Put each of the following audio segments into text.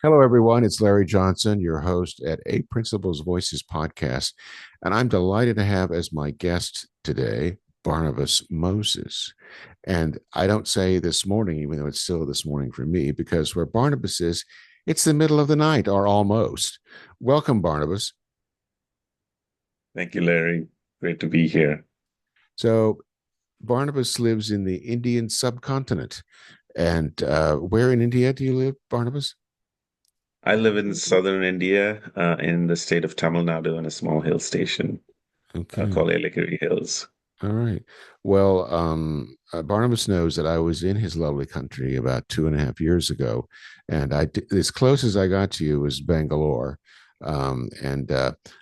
Hello, everyone. It's Larry Johnson, your host at A Principles Voices podcast. And I'm delighted to have as my guest today Barnabas Moses. And I don't say this morning, even though it's still this morning for me, because where Barnabas is, it's the middle of the night or almost. Welcome, Barnabas. Thank you, Larry. Great to be here. So, Barnabas lives in the Indian subcontinent. And where in India do you live, Barnabas? I live in southern India, in the state of Tamil Nadu, in a small hill station Okay. called Elagiri Hills. All right. Well, Barnabas knows that I was in his lovely country about 2.5 years ago, and as close as I got to you was Bangalore, and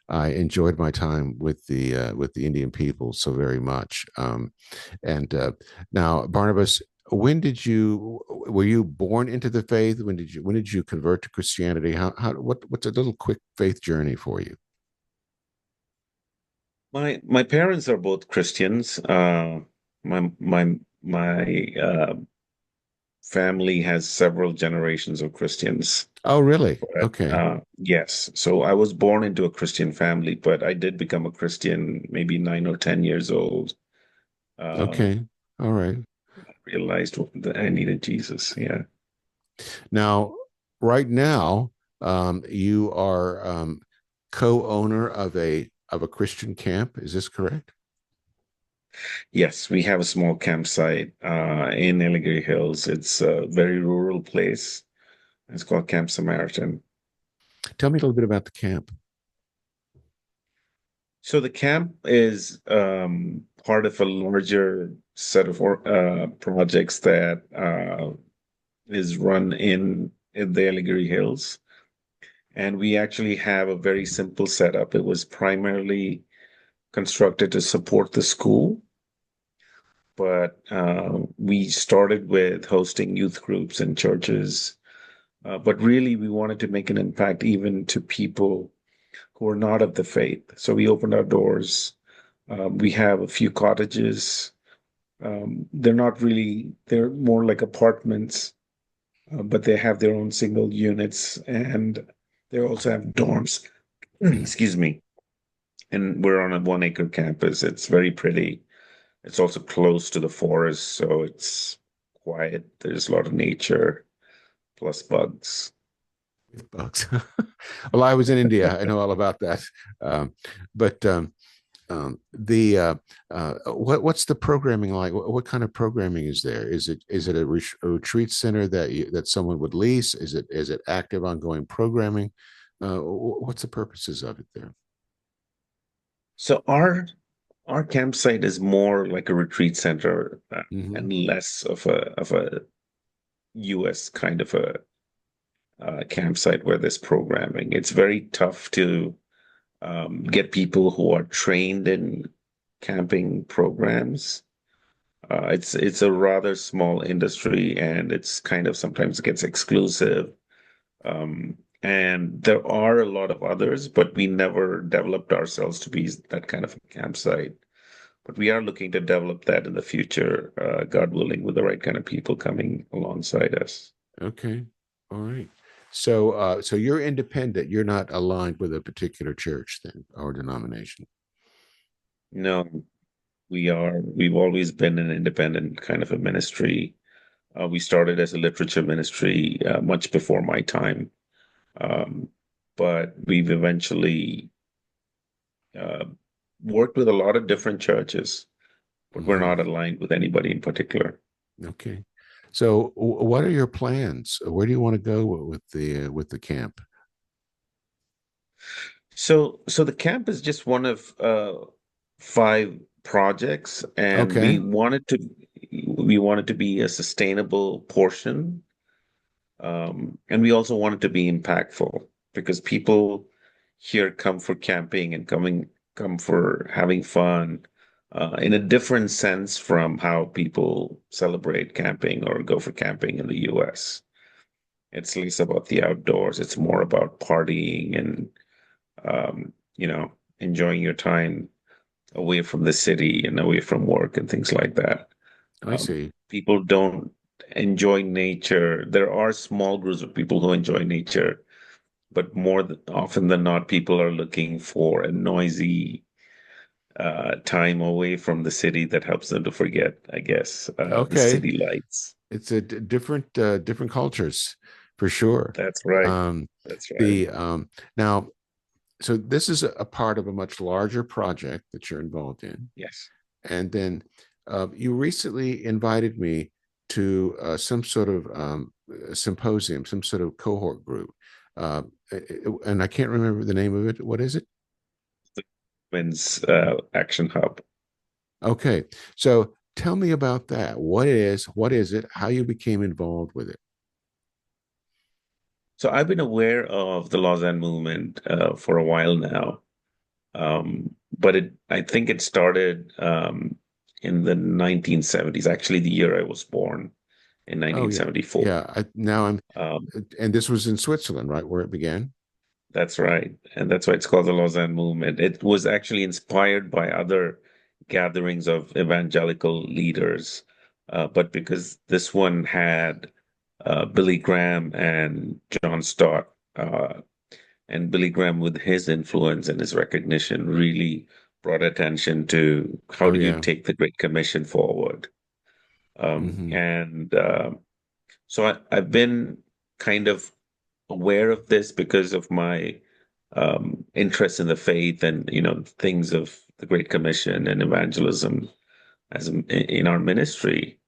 I enjoyed my time with the Indian people so very much. And now, Barnabas, when did you were you born into the faith? When did you convert to Christianity? What's a little quick faith journey for you? My parents are both Christians. My family has several generations of Christians. Oh, really? But Okay. yes, so I was born into a Christian family, but I did become a Christian maybe 9 or 10 years old. Uh, Okay. All right. realized that I needed Jesus. Yeah. Now, right now, you are co-owner of a Christian camp. Is this correct? Yes, we have a small campsite in Ellery Hills. It's a very rural place. It's called Camp Samaritan. Tell me a little bit about the camp. So the camp is part of a larger set of projects that is run in the Ellery Hills. And we actually have a very simple setup. It was primarily constructed to support the school, but we started with hosting youth groups and churches. But really, we wanted to make an impact even to people who are not of the faith. So we opened our doors. We have a few cottages. They're not really, they're more like apartments, but they have their own single units and they also have dorms. Excuse me. And we're on a 1 acre campus. It's very pretty. It's also close to the forest, so it's quiet. There's a lot of nature plus bugs. Bugs. Well, I was in India. I know all about that. Um, but the what's the programming like? What kind of programming is there? Is it a retreat center that someone would lease? Is it active ongoing programming? What's the purposes of it there? So our campsite is more like a retreat center Hmm. and less of a US kind of a campsite where there's programming. It's very tough to get people who are trained in camping programs. It's a rather small industry, and it's kind of sometimes gets exclusive. And there are a lot of others, but we never developed ourselves to be that kind of a campsite. But we are looking to develop that in the future, God willing, with the right kind of people coming alongside us. Okay. All right. So you're independent. You're not aligned with a particular church then or denomination. No, we've always been an independent kind of a ministry. We started as a literature ministry much before my time. Um, but we've eventually uh, worked with a lot of different churches, but we're Hmm. not aligned with anybody in particular. Okay. So what are your plans? Where do you want to go with the camp? So the camp is just one of five projects, and Okay. we wanted to be a sustainable portion, and we also wanted to be impactful because people here come for camping and come for having fun in a different sense from how people celebrate camping or go for camping in the US. It's less about the outdoors. It's more about partying and enjoying your time away from the city and away from work and things like that. I see. People don't. enjoy nature. There are small groups of people who enjoy nature, but often than not, people are looking for a noisy time away from the city that helps them to forget, I guess, the Okay, city lights. it's a different cultures for sure. That's right. Um, That's right. the Now, so this is a part of a much larger project that you're involved in, Yes. and then you recently invited me to some sort of symposium, some sort of cohort group, uh, and I can't remember the name of it. What is it? Women's Action Hub. Okay, so tell me about that. What is it? How you became involved with it? So I've been aware of the Lausanne movement for a while now. But I think it started in the 1970s, actually the year I was born in Oh yeah, 1974. yeah. Now I'm, Um, and this was in Switzerland, right, where it began. that's right. And that's why it's called the Lausanne movement. It was actually inspired by other gatherings of evangelical leaders. But because this one had Billy Graham and John Stott, and Billy Graham, with his influence and his recognition, really brought attention to how Oh do you yeah. take the Great Commission forward. Hmm. And so I've been kind of aware of this because of my interest in the faith and things of the Great Commission and evangelism in our ministry.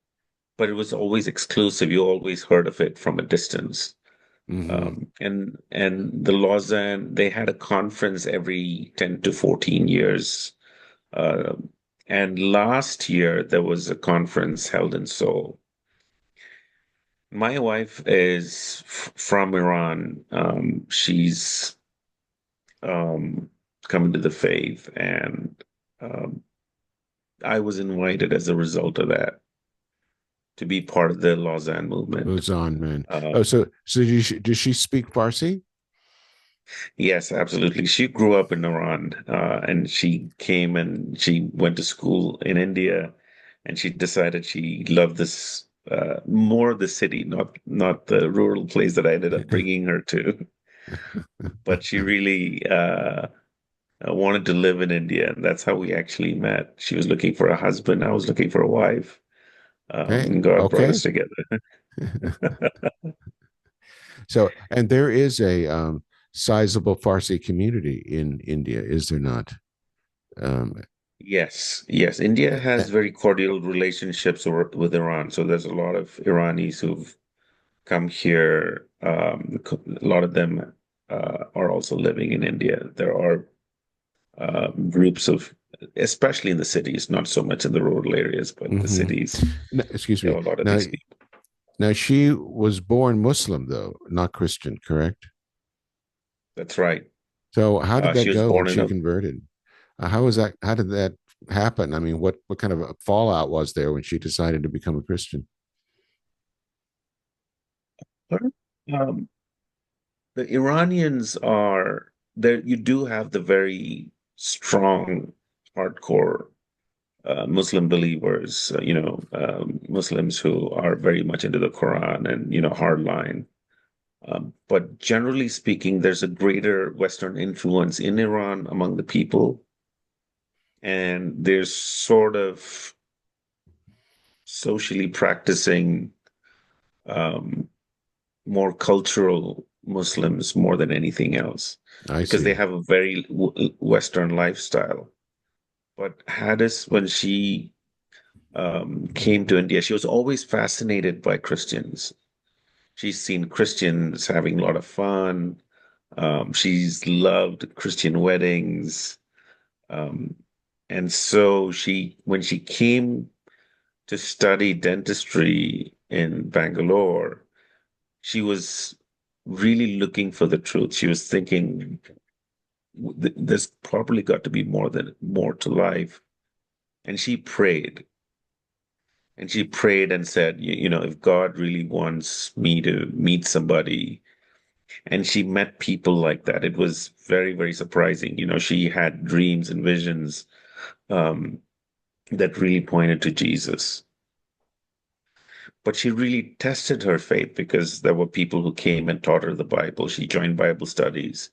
But it was always exclusive. You always heard of it from a distance. Hmm. And the Lausanne, they had a conference every 10 to 14 years. Uh, and last year there was a conference held in Seoul. My wife is from Iran. She's um, coming to the faith, and um, I was invited as a result of that to be part of the Lausanne movement. Lausanne, man. Oh, Um, so does she speak Farsi? Yes, absolutely. She grew up in Iran, and she came and she went to school in India, and she decided she loved this more the city, not the rural place that I ended up bringing her to. But she really wanted to live in India, and that's how we actually met. She was looking for a husband, I was looking for a wife, Okay, and God brought okay. us together. So, and there is a sizable Farsi community in India, is there not? Um, Yes, yes. India has very cordial relationships with Iran, so there's a lot of Iranis who've come here. A lot of them are also living in India. There are groups of, especially in the cities, not so much in the rural areas, but the mhm. cities. No, excuse You me. have a lot of Now, these people. now she was born Muslim, though, not Christian, correct? That's right. So, how did She that was go when born in she a. converted? How was that? How did that happen? I mean, what kind of a fallout was there when she decided to become a Christian? Um, the Iranians are there. You do have the very strong, hardcore Muslim believers, Muslims who are very much into the Quran and, hardline. But generally speaking, there's a greater Western influence in Iran among the people. And there's sort of socially practicing um, more cultural Muslims more than anything else I because they see. have a very Western lifestyle. But Hadis, when she came to India, she was always fascinated by Christians. She's seen Christians having a lot of fun. She's loved Christian weddings. Um, and so when she came to study dentistry in Bangalore, she was really looking for the truth. She was thinking, There's probably got to be more to life." And she prayed. And she prayed and said, if God really wants me to meet somebody, and she met people like that. It was very, very surprising. She had dreams and visions um, that really pointed to Jesus. but she really tested her faith because there were people who came and taught her the Bible. She joined Bible studies,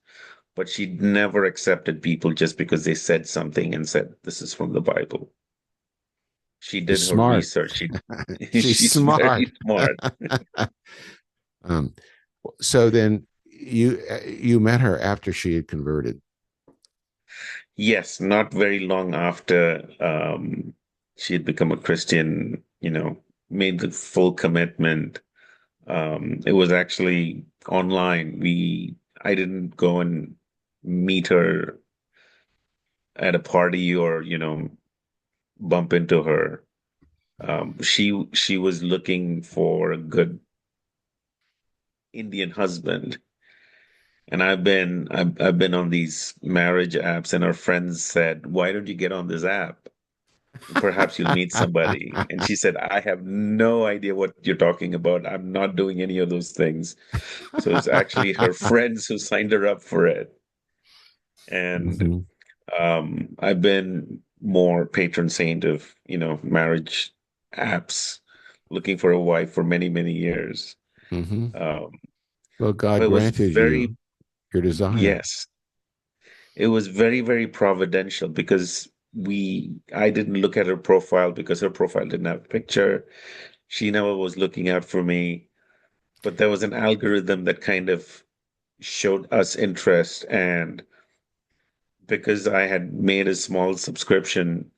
but she never accepted people just because they said something and said, this is from the Bible. She She's did her smart. research. She's She's smart. very smart. um, so then you met her after she had converted. Yes, not very long after she had become a Christian, made the full commitment. It was actually online. I didn't go and meet her at a party or, bump into her. She was looking for a good Indian husband. And I've been on these marriage apps, and her friends said, "Why don't you get on this app? Perhaps you'll meet somebody." And she said, "I have no idea what you're talking about. I'm not doing any of those things." So it's actually her friends who signed her up for it. And Hmm. I've been more patron saint of, marriage apps, looking for a wife for many, many years. Hmm. Um, Well, God but it was granted very, you your desire. yes, it was very, very providential because I didn't look at her profile because her profile didn't have a picture. She never was looking out for me, but there was an algorithm that kind of showed us interest. And because I had made a small subscription,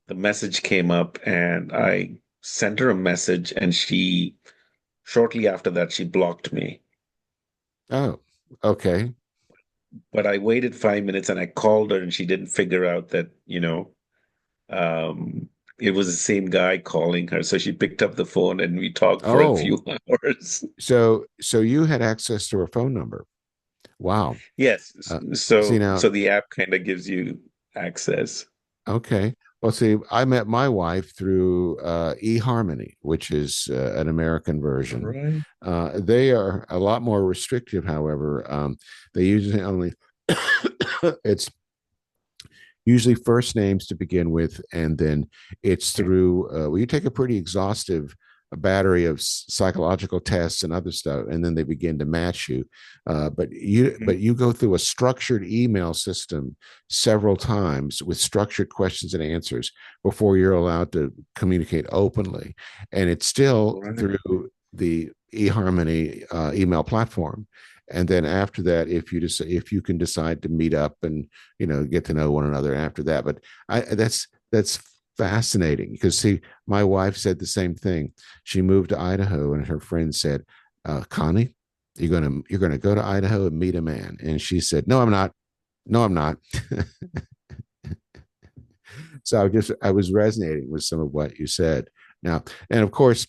the message came up and I sent her a message, and shortly after that, she blocked me. Oh, okay. But I waited 5 minutes and I called her, and she didn't figure out that, it was the same guy calling her. So she picked up the phone and we talked for a Oh, few hours. so you had access to her phone number. Wow. Yes. See now, So the app kind of gives you access. okay. Well, see, I met my wife through eHarmony, which is an American All version. right. They are a lot more restrictive, however. They usually only it's usually first names to begin with, and then it's through well, you take a pretty exhaustive battery of psychological tests and other stuff, and then they begin to match you. But you go through a structured email system several times with structured questions and answers before you're allowed to communicate openly, and it's still Right. through the eHarmony email platform. And then after that, if you can decide to meet up and get to know one another after that. But that's fascinating because see, my wife said the same thing. She moved to Idaho, and her friend said, Connie, you're gonna go to Idaho and meet a man. And she said, no, I'm not. No, I'm not. So I was resonating with some of what you said now. And of course,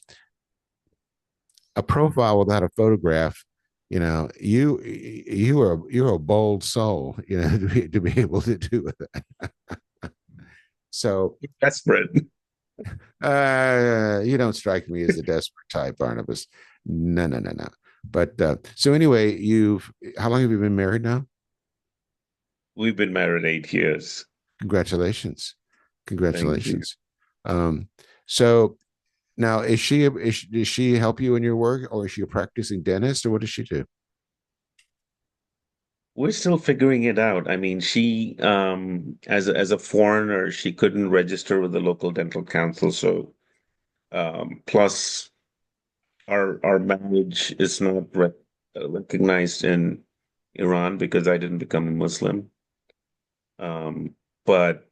a profile without a photograph, you're a bold soul, to be able to do it. So Desperate. you don't strike me as the desperate type, Barnabas. No, no, no, no. But so anyway, you've how long have you been married now? We've been married 8 years. Congratulations. Thank you. Congratulations. Um, so now does she help you in your work, or is she a practicing dentist, or what does she do? We're still figuring it out. I mean, she, as a foreigner, she couldn't register with the local dental council. So, plus our marriage is not recognized in Iran because I didn't become a Muslim. But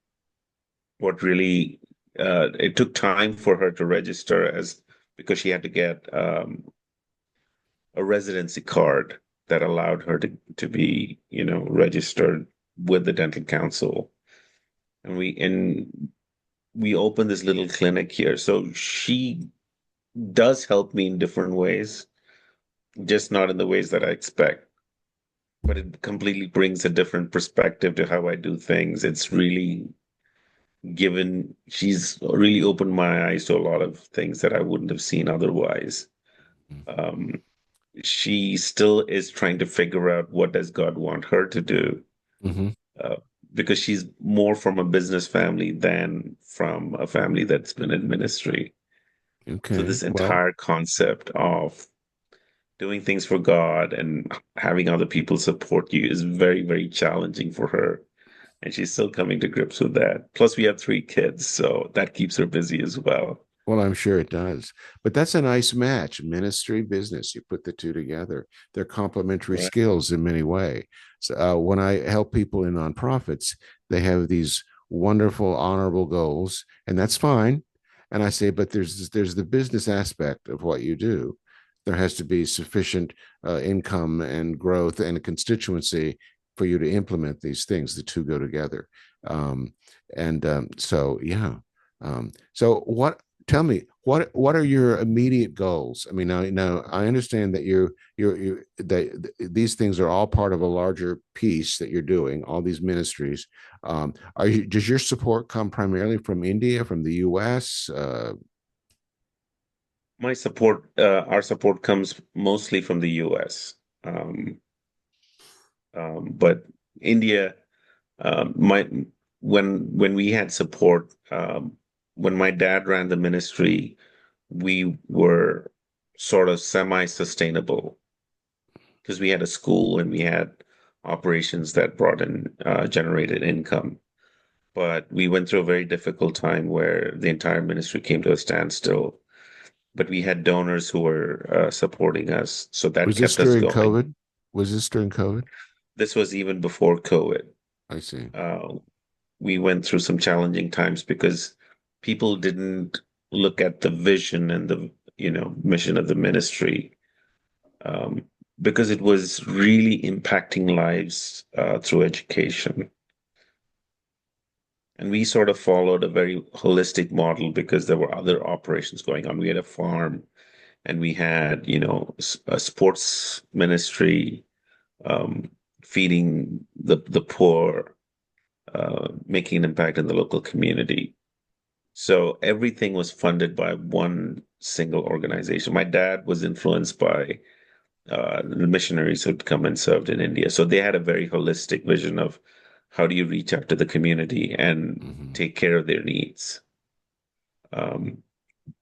what really, it took time for her to register as because she had to get a residency card that allowed her to be, registered with the dental council. And we opened this little clinic here. So she does help me in different ways, just not in the ways that I expect. But it completely brings a different perspective to how I do things. It's really she's really opened my eyes to a lot of things that I wouldn't have seen otherwise. Um, she still is trying to figure out what does God want her to do, Mm-hmm. uh, because she's more from a business family than from a family that's been in ministry. So Okay. this Well, entire concept of doing things for God and having other people support you is very, very challenging for her. And she's still coming to grips with that. Plus, we have three kids, so that keeps her busy as well. well, I'm sure it does. But that's a nice match, ministry, business. You put the two together. They're complementary Right. skills in many ways. So, when I help people in nonprofits, they have these wonderful, honorable goals, and that's fine. And I say, but there's the business aspect of what you do. There has to be sufficient income and growth and a constituency for you to implement these things. The two go together. Um, so, yeah. So, tell me what are your immediate goals? I mean, now I understand that you that these things are all part of a larger piece that you're doing, all these ministries. Does your support come primarily from India, from the US? Our support comes mostly from the US. Um, but India, my when we had support, when my dad ran the ministry, we were sort of semi-sustainable because we had a school and we had operations that brought in generated income. But we went through a very difficult time where the entire ministry came to a standstill. But we had donors who were supporting us, so that Was this kept us during going. COVID? Was this during COVID? This was even before COVID. I see. Uh, we went through some challenging times because people didn't look at the vision and the mission of the ministry, um, because it was really impacting lives through education. And we sort of followed a very holistic model because there were other operations going on. We had a farm and we had, a sports ministry, um, feeding the poor, making an impact in the local community. So everything was funded by one single organization. My dad was influenced by the missionaries who'd come and served in India. So they had a very holistic vision of how do you reach out to the community and Hmm. take care of their needs.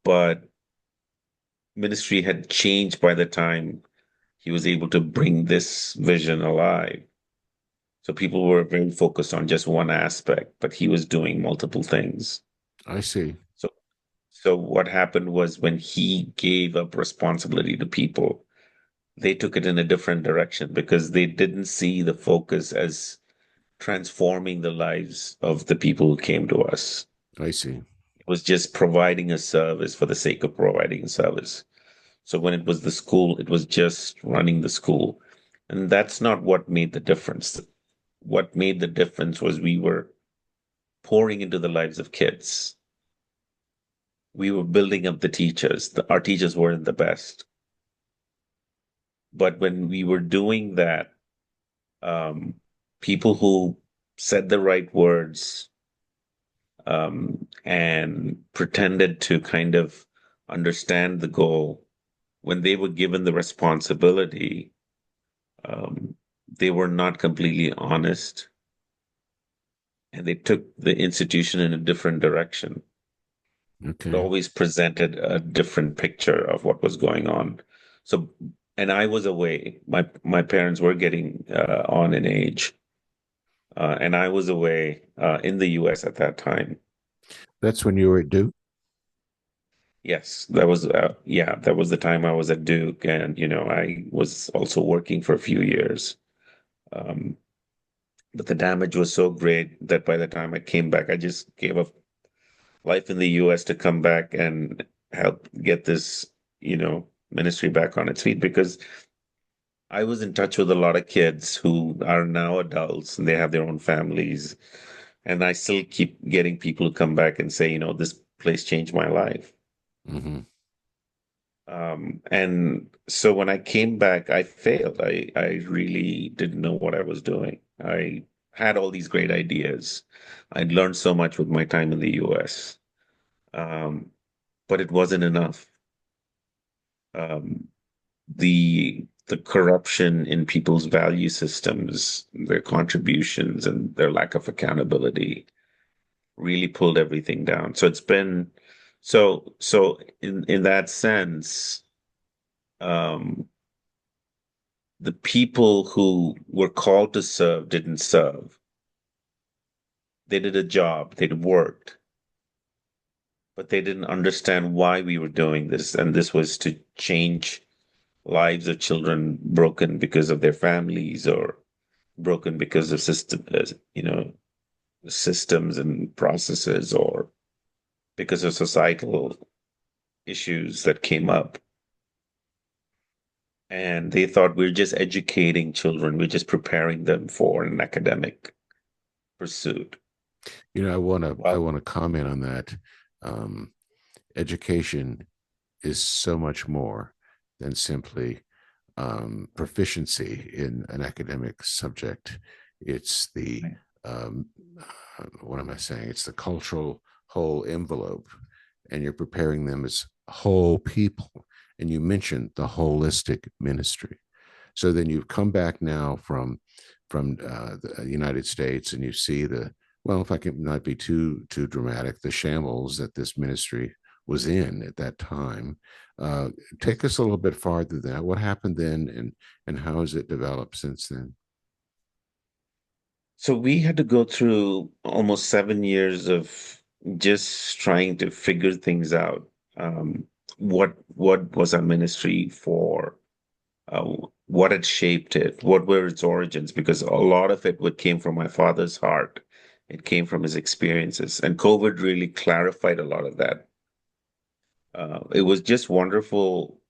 But ministry had changed by the time he was able to bring this vision alive. So people were very focused on just one aspect, but he was doing multiple things. I see. So, so what happened was when he gave up responsibility to people, they took it in a different direction because they didn't see the focus as transforming the lives of the people who came to us. I see. It was just providing a service for the sake of providing a service. So when it was the school, it was just running the school. And that's not what made the difference. What made the difference was we were pouring into the lives of kids. We were building up the teachers. Our teachers weren't the best. But when we were doing that, um, people who said the right words, and pretended to kind of understand the goal, when they were given the responsibility, um, they were not completely honest and they took the institution in a different direction. It Okay. always presented a different picture of what was going on. So, and I was away. My parents were getting on in age, and I was away in the U.S. at that time. That's when you were at Duke. Yes, that was the time I was at Duke, and I was also working for a few years. Um, but the damage was so great that by the time I came back, I just gave up life in the US to come back and help get this, ministry back on its feet because I was in touch with a lot of kids who are now adults and they have their own families. And I still keep getting people who come back and say, this place changed my life. Hmm. And so when I came back, I failed. I really didn't know what I was doing. I had all these great ideas. I'd learned so much with my time in the US, um, but it wasn't enough. Um, the corruption in people's value systems, their contributions, and their lack of accountability really pulled everything down. So it's been So in that sense, um, the people who were called to serve didn't serve. They did a job, they worked, but they didn't understand why we were doing this. And this was to change lives of children broken because of their families or broken because of systems and processes or because of societal issues that came up. And they thought we're just educating children, we're just preparing them for an academic pursuit. I Well, want to comment on that. Um, Education is so much more than simply proficiency in an academic subject. It's the what am I saying? It's the cultural whole envelope, and you're preparing them as whole people. And you mentioned the holistic ministry. So then you come back now from the United States, and you see the well, if I can not be too dramatic, the shambles that this ministry was in at that time. Uh, Take us a little bit farther than that. What happened then, and how has it developed since then? so we had to go through almost 7 years of just trying to figure things out. Um, what was our ministry for? Uh, what had shaped it? What were its origins? Because a lot of it what came from my father's heart. It came from his experiences, and COVID really clarified a lot of that. It was just wonderful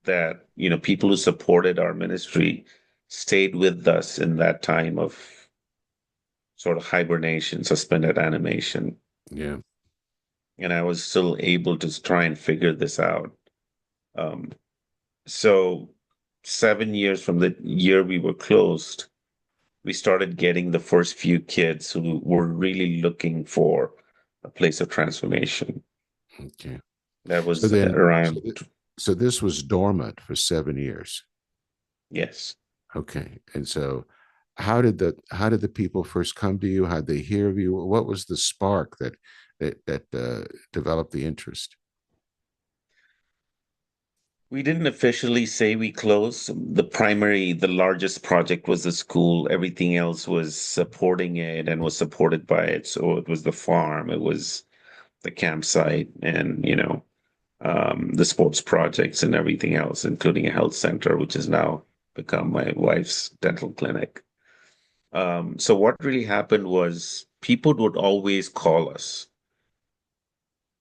that people who supported our ministry stayed with us in that time of sort of hibernation, suspended animation. Yeah. And I was still able to try and figure this out. Um, so 7 years from the year we were closed, we started getting the first few kids who were really looking for a place of transformation. Okay. That So was then, around, so this was dormant for 7 years. yes. Okay. And so, how did the people first come to you? How did they hear of you? What was the spark that developed the interest? We didn't officially say we closed. The largest project was the school. Everything else was supporting it and was supported by it. So it was the farm, it was the campsite, and the sports projects and everything else, including a health center, which has now become my wife's dental clinic. So what really happened was people would always call us,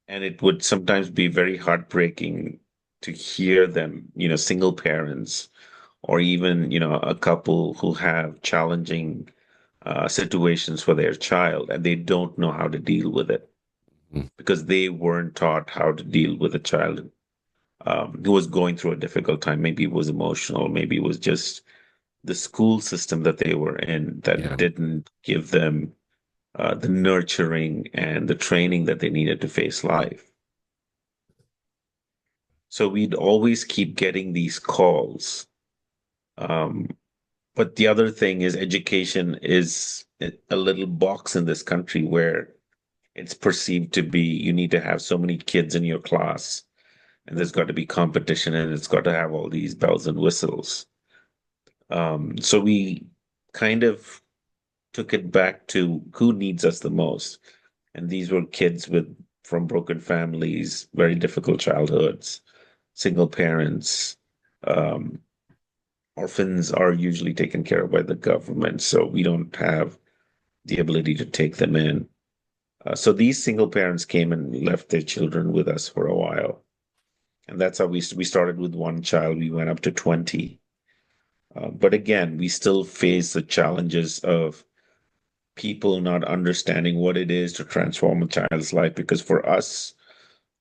and it would sometimes be very heartbreaking to hear them, single parents or even, a couple who have challenging situations for their child and they don't know how to deal with it Mm. because they weren't taught how to deal with a child who was going through a difficult time. Maybe it was emotional, maybe it was just the school system that they were in that Yeah. didn't give them the nurturing and the training that they needed to face life. So we'd always keep getting these calls. Um, but the other thing is education is a little box in this country where it's perceived to be you need to have so many kids in your class and there's got to be competition and it's got to have all these bells and whistles. So we kind of took it back to who needs us the most. And these were kids from broken families, very difficult childhoods, single parents. Um, Orphans are usually taken care of by the government, so we don't have the ability to take them in. So these single parents came and left their children with us for a while, and that's how we started with one child. We went up to 20, but again, we still face the challenges of people not understanding what it is to transform a child's life. Because for us,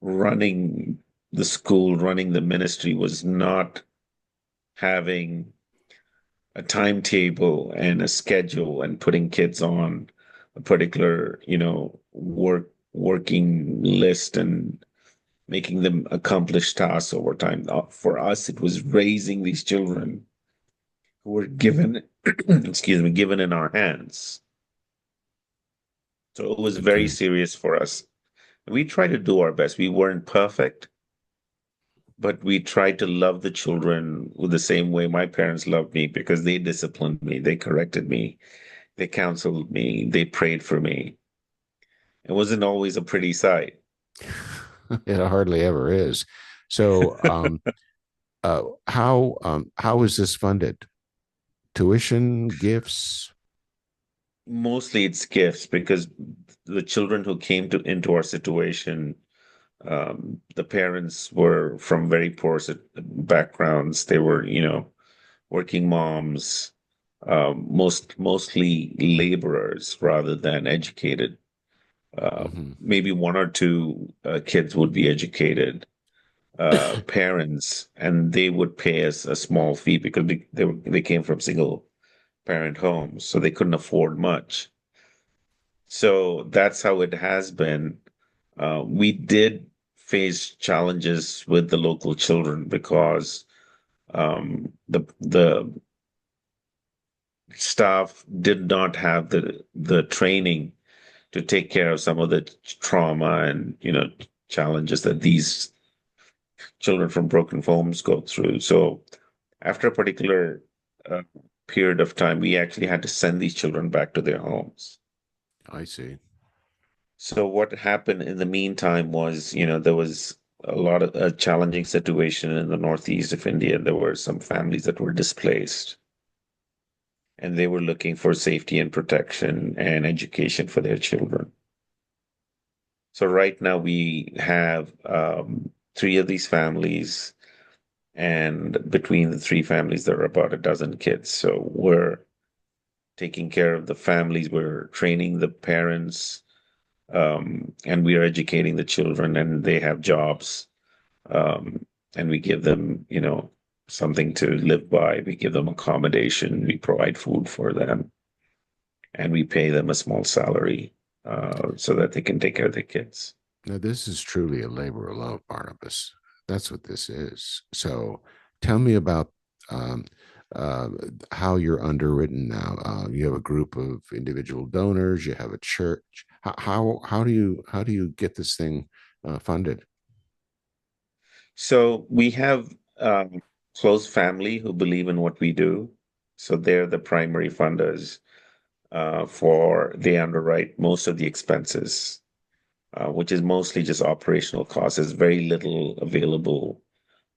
running the school, running the ministry was not having a timetable and a schedule and putting kids on a particular, working list and making them accomplish tasks over time. For us, it was raising these children who were given, excuse me, given in our hands. So it was very Okay. serious for us. We tried to do our best. We weren't perfect, but we tried to love the children with the same way my parents loved me because they disciplined me, they corrected me, they counseled me, they prayed for me. It wasn't always a pretty sight. It hardly ever is. So, how is this funded? Tuition, gifts? Mostly it's gifts because the children who came to into our situation, the parents were from very poor backgrounds. They were, working moms, mostly laborers rather than educated. Mm-hmm. Maybe one or two kids would be educated parents, and they would pay us a small fee because they came from single parent homes, so they couldn't afford much. So that's how it has been. We did face challenges with the local children because the staff did not have the training to take care of some of the trauma and challenges that these children from broken homes go through. So after a particular uh, period of time, we actually had to send these children back to their homes. I see. So what happened in the meantime was, there was a lot of a challenging situation in the northeast of India. There were some families that were displaced, and they were looking for safety and protection and education for their children. So right now we have three of these families, and between the three families, there are about a dozen kids. So we're taking care of the families, we're training the parents, and we are educating the children, and they have jobs, um, and we give them, something to live by. We give them accommodation, we provide food for them, and we pay them a small salary so that they can take care of their kids. Now, this is truly a labor of love, Barnabas. That's what this is. So, tell me about um, uh, how you're underwritten now. You have a group of individual donors. You have a church. How do you get this thing funded? So we have close family who believe in what we do. So they're the primary funders they underwrite most of the expenses, which is mostly just operational costs. There's very little available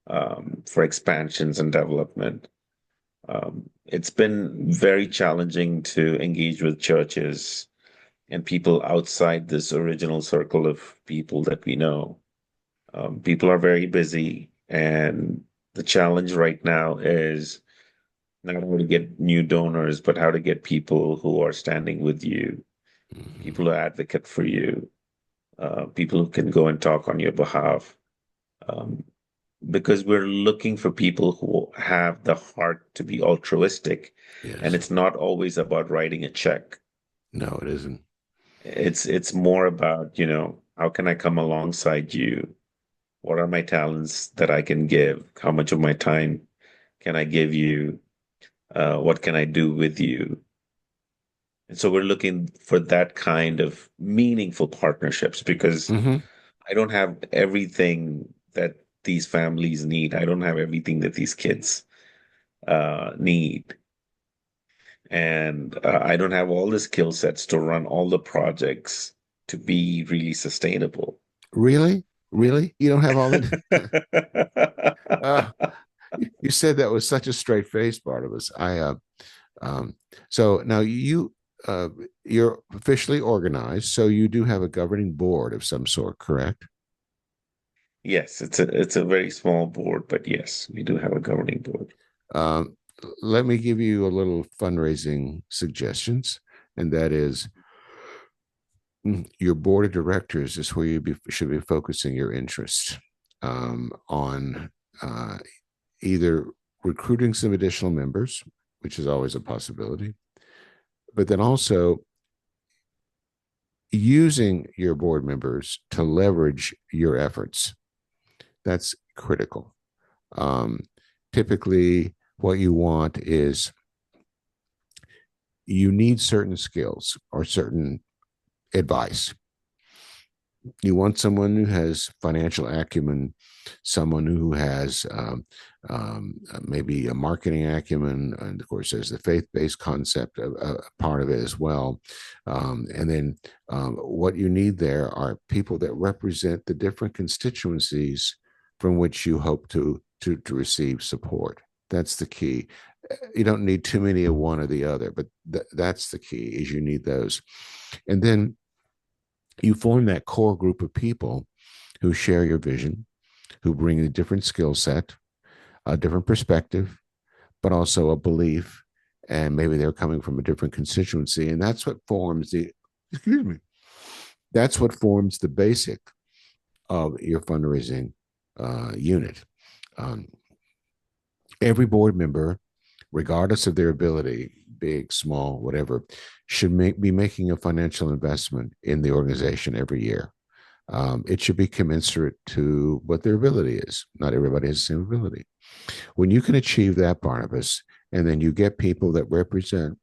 for expansions and development. It's been very challenging to engage with churches and people outside this original circle of people that we know. People are very busy, and the challenge right now is not how to get new donors, but how to get people who are standing with you, Mhm. people who advocate for you, people who can go and talk on your behalf. Um, because we're looking for people who have the heart to be altruistic, and Yes. it's not always about writing a check. No, it isn't. It's more about, how can I come alongside you? What are my talents that I can give? How much of my time can I give you? What can I do with you? And so we're looking for that kind of meaningful partnerships because Hmm. I don't have everything that these families need. I don't have everything that these kids need. And I don't have all the skill sets to run all the projects to be really sustainable. Really? Really? You don't have all that? uh, you said that with such a straight face, Barnabas. Um, so now you're officially organized, so you do have a governing board of some sort, correct? Yes, it's a very small board, but yes, we do have a governing board. Um, Let me give you a little fundraising suggestions, and that is your board of directors is where should be focusing your interest on uh, either recruiting some additional members, which is always a possibility, but then also using your board members to leverage your efforts. That's critical. Um, Typically, what you want is you need certain skills or certain advice. You want someone who has financial acumen, someone who has maybe a marketing acumen, and of course, there's the faith-based concept, a part of it as well. And then what you need there are people that represent the different constituencies from which you hope to receive support. That's the key. You don't need too many of one or the other, but that's the key. Is you need those, and then you form that core group of people who share your vision, who bring a different skill set, a different perspective, but also a belief. And maybe they're coming from a different constituency. And that's what forms excuse me, that's what forms the basic of your fundraising unit. Um, every board member, regardless of their ability, big, small, whatever, should be making a financial investment in the organization every year. It should be commensurate to what their ability is. Not everybody has the same ability. When you can achieve that, Barnabas, and then you get people that represent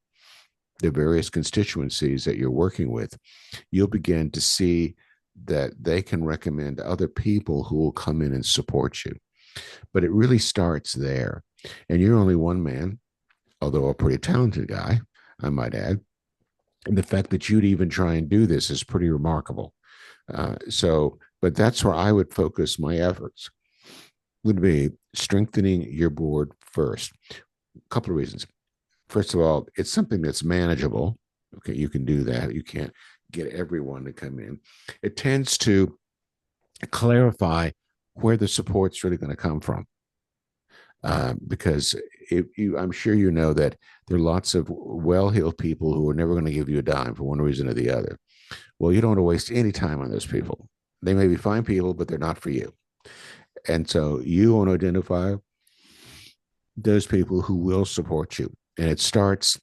the various constituencies that you're working with, you'll begin to see that they can recommend other people who will come in and support you. But it really starts there. And you're only one man, although a pretty talented guy, I might add. And the fact that you'd even try and do this is pretty remarkable. But that's where I would focus my efforts, would be strengthening your board first. A couple of reasons. First of all, it's something that's manageable. Okay, you can do that. You can't get everyone to come in. It tends to clarify where the support's really going to come from. Because I'm sure you know that there are lots of well-heeled people who are never going to give you a dime for one reason or the other. Well, you don't want to waste any time on those people. They may be fine people, but they're not for you. And so you want to identify those people who will support you. And it starts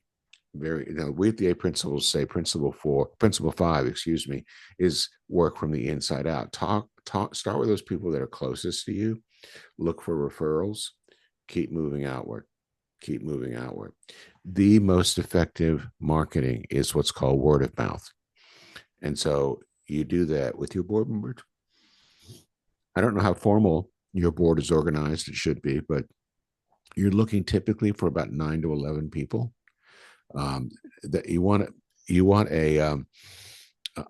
we at the eight principles say principle five, excuse me, is work from the inside out. Start with those people that are closest to you. Look for referrals. Keep moving outward. Keep moving outward. The most effective marketing is what's called word of mouth. And so you do that with your board members. I don't know how formal your board is organized. It should be, but you're looking typically for about 9 to 11 people. That you want an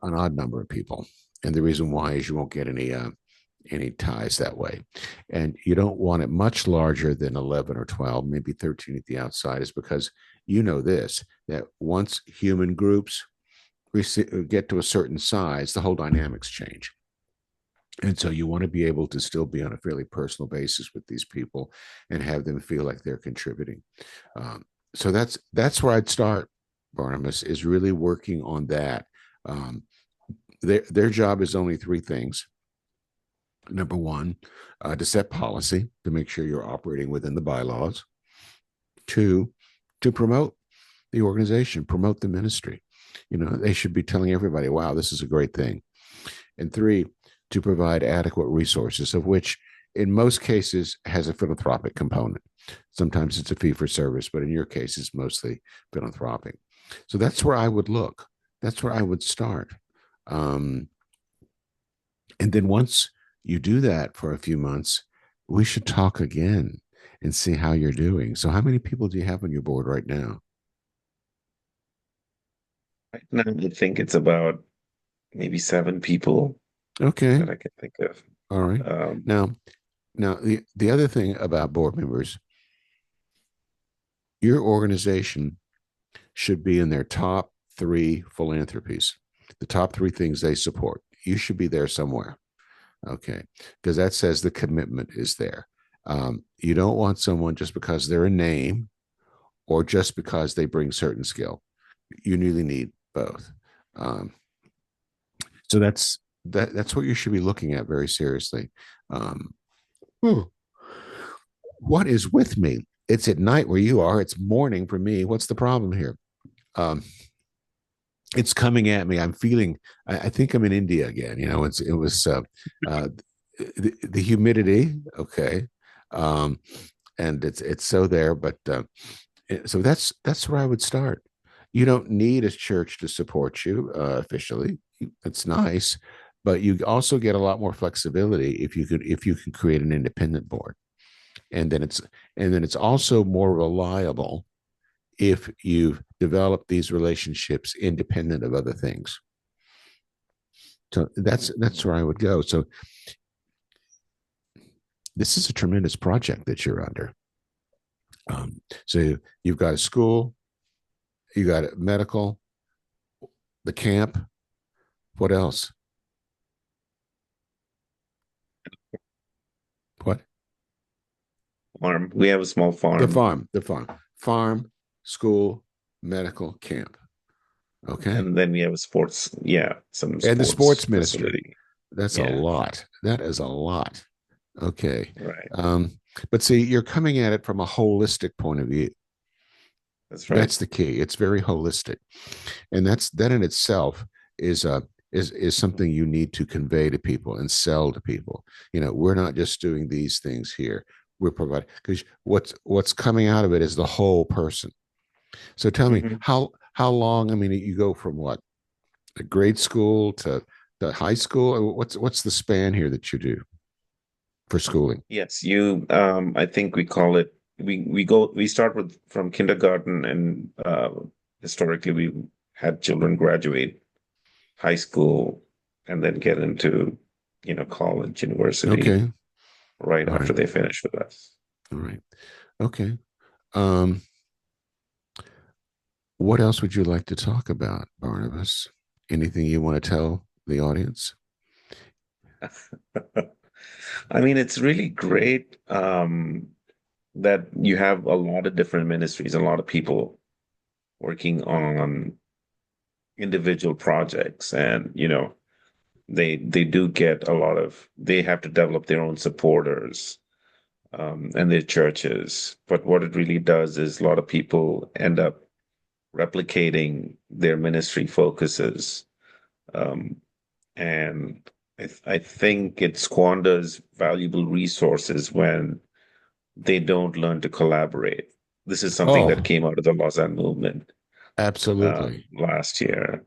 odd number of people, and the reason why is you won't get any ties that way, and you don't want it much larger than 11 or 12, maybe 13 at the outside, is because you know this, that once human groups get to a certain size, the whole dynamics change. And so you want to be able to still be on a fairly personal basis with these people and have them feel like they're contributing. So that's where I'd start, Barnabas, is really working on that. Their job is only three things. Number one, to set policy, to make sure you're operating within the bylaws. Two, to promote the organization, promote the ministry. They should be telling everybody, wow, this is a great thing. And three, to provide adequate resources, of which in most cases has a philanthropic component. Sometimes it's a fee for service, but in your case, it's mostly philanthropic. So that's where I would look. That's where I would start. And then once you do that for a few months, we should talk again and see how you're doing. So how many people do you have on your board right now? Right now, I think it's about maybe 7 people Okay. that I can think of. All right. Um, Now the other thing about board members, your organization should be in their top three philanthropies, the top three things they support. You should be there somewhere. Okay. Because that says the commitment is there. You don't want someone just because they're a name or just because they bring certain skill. You really need both. Um, so that's what you should be looking at very seriously. Um, what is with me? It's at night where you are. It's morning for me. What's the problem here? Um, it's coming at me. I'm feeling. I think I'm in India again. It was the humidity. Okay, um, and it's so there. But so that's where I would start. You don't need a church to support you officially. It's nice, but you also get a lot more flexibility if you can create an independent board, and then it's also more reliable if you've developed these relationships independent of other things. So that's where I would go. So this is a tremendous project that you're under. So you've got a school, you got a medical, the camp. What else? What? Farm. We have a small The farm, farm, the farm, farm, school, medical, camp. Okay. and then we have a sports, yeah, some And the sports sports ministry. facility. That's a Yeah, lot. That is a lot. Okay. right. But see, you're coming at it from a holistic point of view. That's right. That's the key. It's very holistic, and that in itself is a is something you need to convey to people and sell to people. You know, we're not just doing these things here. We're providing, because what's coming out of it is the whole person. So tell me, Hmm. how long? I mean, you go from what, the grade school to the high school? What's the span here that you do for schooling? Yes, I think we call it, we start with from kindergarten, and historically we had children graduate high school and then get into, college, university Okay. right All after right. they finish with us. All right. Okay. Um, what else would you like to talk about, Barnabas? Anything you want to tell the audience? I mean, it's really great that you have a lot of different ministries, a lot of people working on individual projects, and they do get a lot of, they have to develop their own supporters, and their churches. But what it really does is a lot of people end up replicating their ministry focuses, um, and I think it squanders valuable resources when they don't learn to collaborate. This is something that Oh, came out of the Lausanne movement absolutely. last year.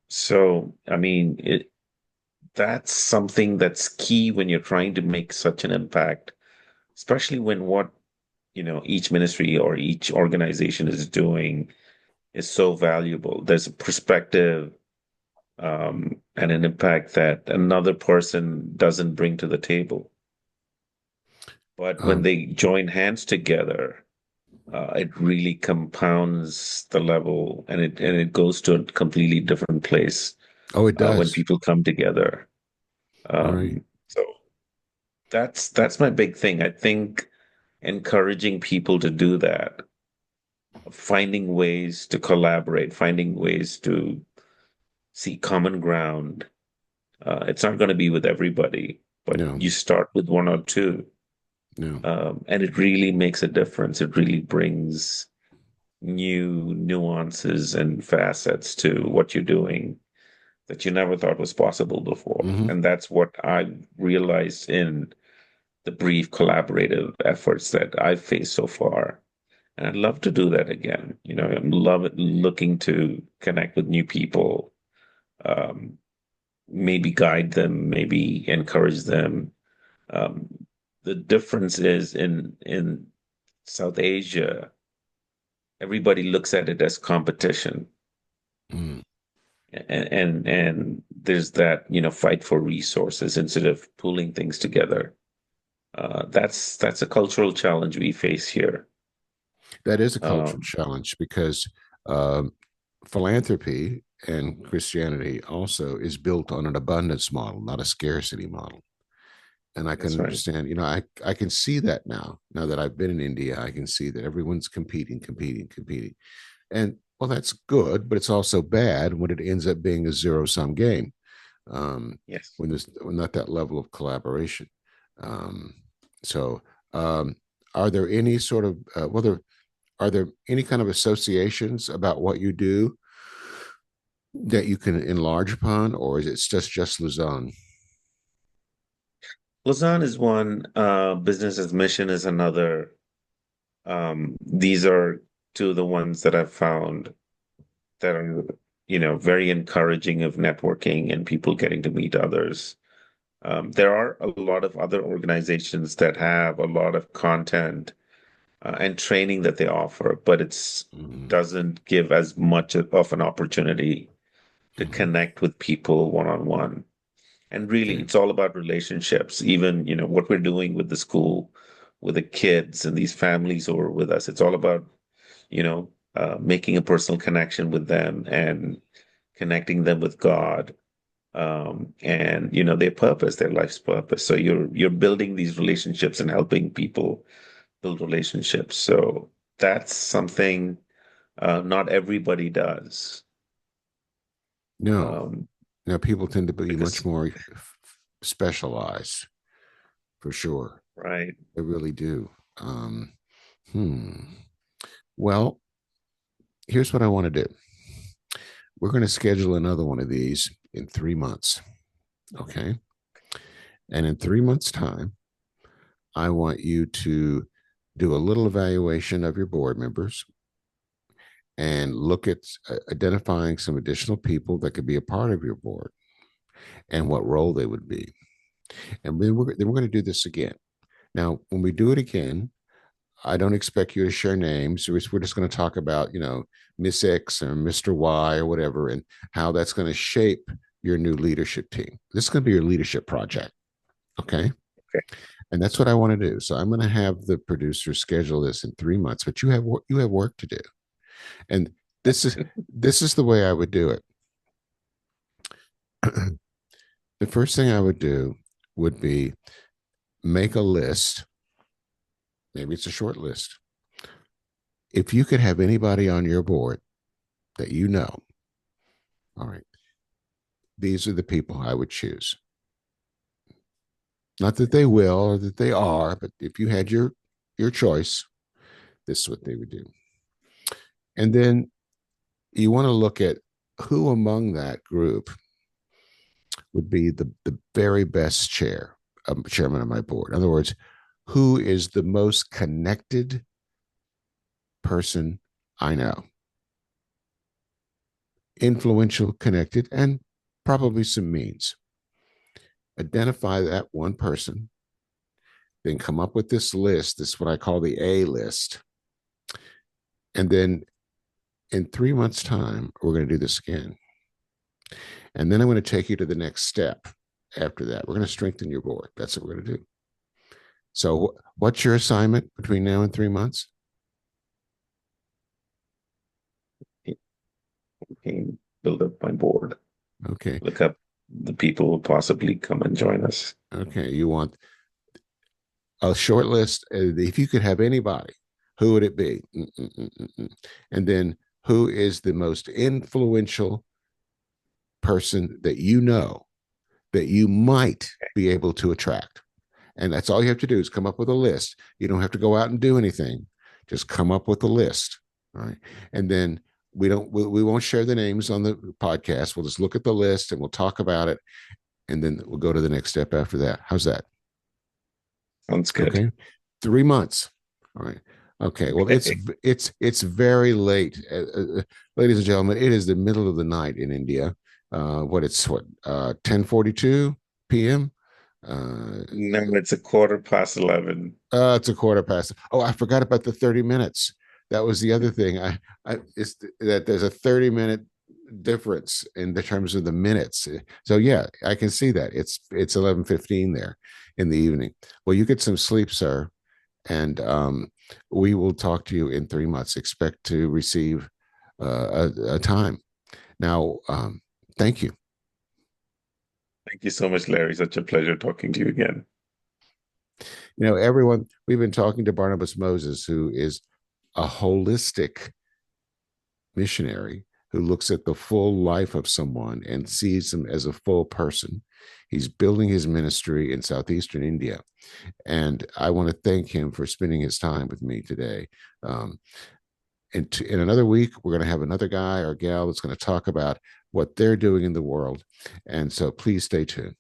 So, I mean, that's something that's key when you're trying to make such an impact, especially when what, each ministry or each organization is doing is so valuable. There's a perspective, and an impact that another person doesn't bring to the table. But when Um, they join hands together, it really compounds the level, and it goes to a completely different place oh, it when does. people come together. All right. So that's my big thing. I think encouraging people to do that, finding ways to collaborate, finding ways to see common ground. It's not going to be with everybody, but No, you start with one or two, no. and it really makes a difference. It really brings new nuances and facets to what you're doing that you never thought was possible before. Hmm. And that's what I realized in the brief collaborative efforts that I've faced so far. And I'd love to do that again. I'm looking to connect with new people, um, maybe guide them, maybe encourage them. Um, the difference is in South Asia, everybody looks at it as competition, Mm. and there's that, fight for resources instead of pulling things together. That's a cultural challenge we face here. That is a cultural Um, challenge because um, philanthropy and Christianity also is built on an abundance model, not a scarcity model. And I can that's right. understand, I can see that now. Now that I've been in India, I can see that everyone's competing, competing, competing. And well, that's good, but it's also bad when it ends up being a zero sum game. Um, Yes. when not that level of collaboration. Um, so, um, are there any sort of are there any kind of associations about what you do that you can enlarge upon, or is it just Luzon? Lausanne is one, business as mission is another. These are two of the ones that I've found that are very encouraging of networking and people getting to meet others. There are a lot of other organizations that have a lot of content and training that they offer, but it's Mhm. doesn't give as much of an opportunity to Mhm. connect with people one on one. And really, Okay. it's all about relationships. Even, what we're doing with the school, with the kids and these families who are with us, it's all about, making a personal connection with them and connecting them with God, and their purpose, their life's purpose. So you're building these relationships and helping people build relationships. So that's something not everybody does. No, Um, no, people tend to be much because more specialized for sure. right. They really do. Um, hmm. Well, here's what I want to do. We're going to schedule another one of these in 3 months. Okay. And in 3 months' time, I want you to do a little evaluation of your board members and look at identifying some additional people that could be a part of your board and what role they would be. And then we're going to do this again. Now, when we do it again, I don't expect you to share names. We're just going to talk about, Miss X or Mr. Y or whatever, and how that's going to shape your new leadership team. This is going to be your leadership project. Okay. Okay. And that's what I want to do. So I'm going to have the producer schedule this in 3 months, but you have work to do. And this is this is the way I would do it. The first thing I would do would be make a list. Maybe it's a short list. If you could have anybody on your board that all right, these are the people I would choose. Not that they will or that they are, but if you had your choice, this is what they would do. And then you want to look at who among that group would be the very best chairman of my board. In other words, who is the most connected person I know, influential, connected, and probably some means. Identify that one person, then come up with this list. This is what I call the A list. And then in 3 months' time, we're going to do this again. And then I'm going to take you to the next step after that. We're going to strengthen your board. That's what we're going to do. So, what's your assignment between now and 3 months? Can build up my board, Okay. look up the people who possibly come and join us. Okay. You want a short list. If you could have anybody, who would it be? And then who is the most influential person that you know that you might be able to attract? And that's all you have to do is come up with a list. You don't have to go out and do anything. Just come up with a list. All right. And then we won't share the names on the podcast. We'll just look at the list and we'll talk about it. And then we'll go to the next step after that. How's that? Sounds good. Okay. 3 months. All right. Okay. Well, it's Okay. it's very late, ladies and gentlemen. It is the middle of the night in India. What 10:42 p.m. Uh, Now it's a quarter past 11. it's a quarter past. Oh, I forgot about the 30 minutes. That was the other thing. I it's that there's a 30-minute difference in the terms of the minutes. So yeah, I can see that. It's 11:15 there in the evening. Well, you get some sleep, sir, and we will talk to you in 3 months. Expect to receive a time. Now, thank you. Thank you so much, Larry. Such a pleasure talking to you again. Everyone, we've been talking to Barnabas Moses, who is a holistic missionary who looks at the full life of someone and sees them as a full person. He's building his ministry in southeastern India. And I want to thank him for spending his time with me today. Um, in another week, we're going to have another guy or gal that's going to talk about what they're doing in the world. And so please stay tuned.